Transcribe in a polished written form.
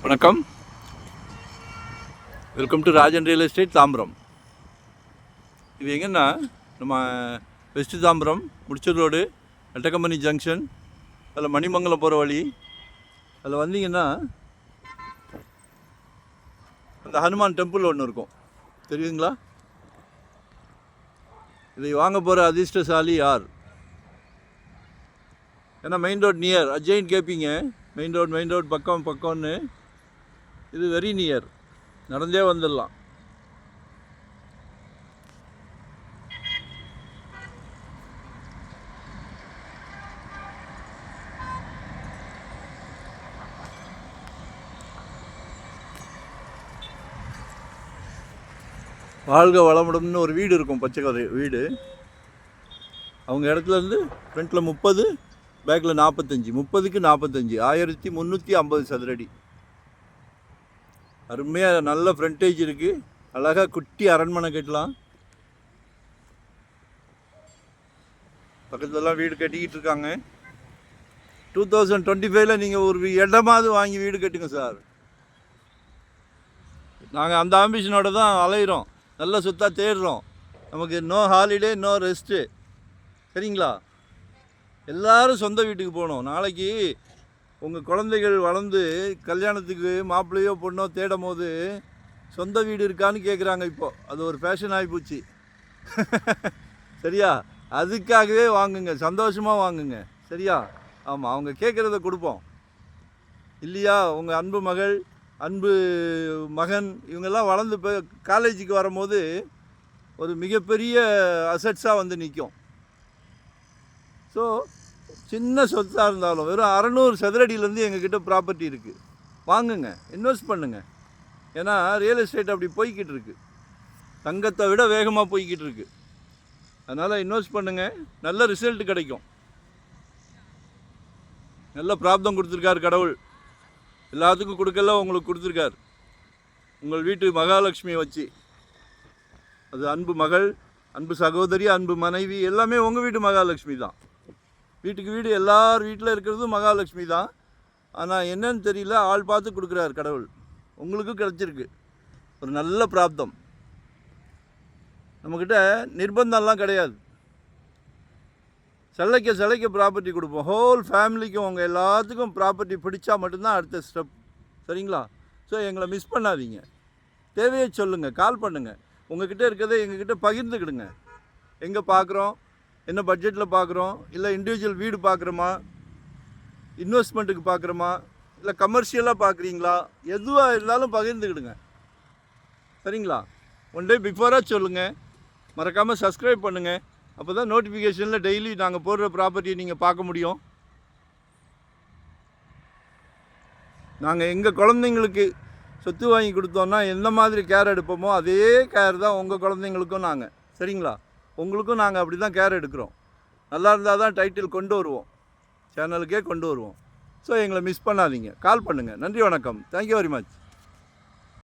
வணக்கம், welcome to Rajan real estate Tambaram. இது எங்கன்னா நம்ம west Tambaram Mudichur road Ettakambani junction, அதில் மணிமங்கலம் போகிற வழி. அதில் வந்தீங்கன்னா அந்த ஹனுமான் டெம்பிள் ஒன்று இருக்கும், தெரியுங்களா? இதை வாங்க போகிற அதிர்ஷ்டசாலி யார்? ஏன்னா மெயின் ரோட் நியர், அஜெயின் கேட்பீங்க. மெயின் ரோட் பக்கம்னு, இது வெரி நியர், நடந்தே வந்துடலாம். வாழ்க வளமுடம்னு ஒரு வீடு இருக்கும், பச்சை கலர் வீடு. அவங்க இடத்துலேருந்து ஃப்ரண்ட்டில் 30, பேக்கில் 45, 30க்கு 45, 1350 சதுரடி. அருமையாக நல்ல ஃப்ரண்டேஜ் இருக்குது. அழகாக குட்டி அரண்மனை கட்டலாம். பக்கத்துலலாம் வீடு கட்டிக்கிட்டு இருக்காங்க. 2025 நீங்கள் ஒரு இடமாவது வாங்கி வீடு கட்டுங்க சார். நாங்கள் அந்த ஆம்பிஷனோட தான் அலையிறோம், நல்ல சுத்தாக தேடுறோம். நமக்கு நோ ஹாலிடே, நோ ரெஸ்ட்டு. சரிங்களா? எல்லோரும் சொந்த வீட்டுக்கு போகணும். நாளைக்கு உங்கள் குழந்தைகள் வளர்ந்து கல்யாணத்துக்கு மாப்பிள்ளையோ பொண்ணோ தேடும் போது சொந்த வீடு இருக்கான்னு கேட்குறாங்க. இப்போது அது ஒரு ஃபேஷன் ஆகிப்போச்சு. சரியா? அதுக்காகவே வாங்குங்க, சந்தோஷமாக வாங்குங்க. சரியா? ஆமாம், அவங்க கேட்குறத கொடுப்போம் இல்லையா? உங்கள் அன்பு மகள், அன்பு மகன் இவங்கெல்லாம் வளர்ந்து இப்போ காலேஜுக்கு வரும்போது ஒரு மிகப்பெரிய அசட்ஸாக வந்து நிற்கும். ஸோ சின்ன சொத்தாக இருந்தாலும் வெறும் 600 சதுரடியிலேருந்து எங்ககிட்ட ப்ராப்பர்ட்டி இருக்குது. வாங்குங்க, இன்வெஸ்ட் பண்ணுங்கள். ஏன்னா ரியல் எஸ்டேட் அப்படி போய்கிட்டு இருக்கு, தங்கத்தை விட வேகமாக போய்கிட்டு இருக்கு. அதனால் இன்வெஸ்ட் பண்ணுங்கள், நல்ல ரிசல்ட் கிடைக்கும். நல்ல பிராப்தம் கொடுத்துருக்கார் கடவுள். எல்லாத்துக்கும் கொடுக்கல, உங்களுக்கு கொடுத்துருக்கார். உங்கள் வீட்டு மகாலட்சுமியை வச்சு, அது அன்பு மகள், அன்பு சகோதரி, அன்பு மனைவி, எல்லாமே உங்கள் வீட்டு மகாலட்சுமி தான். வீட்டுக்கு வீடு எல்லார் வீட்டில் இருக்கிறதும் மகாலட்சுமி தான். ஆனால் என்னன்னு தெரியல, ஆள் பார்த்து கொடுக்குறாரு கடவுள். உங்களுக்கும் கிடச்சிருக்கு ஒரு நல்ல பிராப்தம். நம்மக்கிட்ட நிர்பந்தம்லாம் கிடையாது. சிலைக்க ப்ராப்பர்ட்டி கொடுப்போம். ஹோல் ஃபேமிலிக்கும் உங்கள் எல்லாத்துக்கும் ப்ராப்பர்ட்டி பிடிச்சா மட்டும்தான் அடுத்த ஸ்டெப். சரிங்களா? ஸோ எங்களை மிஸ் பண்ணாதீங்க. தேவையை சொல்லுங்கள், கால் பண்ணுங்கள். உங்கள்கிட்ட இருக்கிறத எங்ககிட்ட பகிர்ந்துக்கிடுங்க. எங்கே பார்க்குறோம், என்ன பட்ஜெட்டில் பார்க்குறோம், இல்லை இண்டிவிஜுவல் வீடு பார்க்குறோமா, இன்வெஸ்ட்மெண்ட்டுக்கு பார்க்குறோமா, இல்லை கமர்ஷியலாக பார்க்குறீங்களா, எதுவாக இருந்தாலும் பகிர்ந்துக்கிடுங்க. சரிங்களா? ஒன் டே பிஃபோராக சொல்லுங்கள். மறக்காமல் சப்ஸ்கிரைப் பண்ணுங்கள். அப்போ தான் நோட்டிஃபிகேஷனில் டெய்லி நாங்கள் போடுற ப்ராப்பர்ட்டியை நீங்கள் பார்க்க முடியும். நாங்கள் எங்கள் குழந்தைங்களுக்கு சொத்து வாங்கி கொடுத்தோன்னா எந்த மாதிரி கேர் எடுப்போமோ அதே கேர் தான் உங்கள் குழந்தைங்களுக்கும் நாங்கள். சரிங்களா? உங்களுக்கும் நாங்கள் அப்படி தான் கேர் எடுக்கிறோம். நல்லா இருந்தால் தான் டைட்டில் கொண்டு வருவோம், சேனலுக்கே கொண்டு வருவோம். ஸோ எங்களை மிஸ் பண்ணாதீங்க, கால் பண்ணுங்கள். நன்றி, வணக்கம். Thank you very much.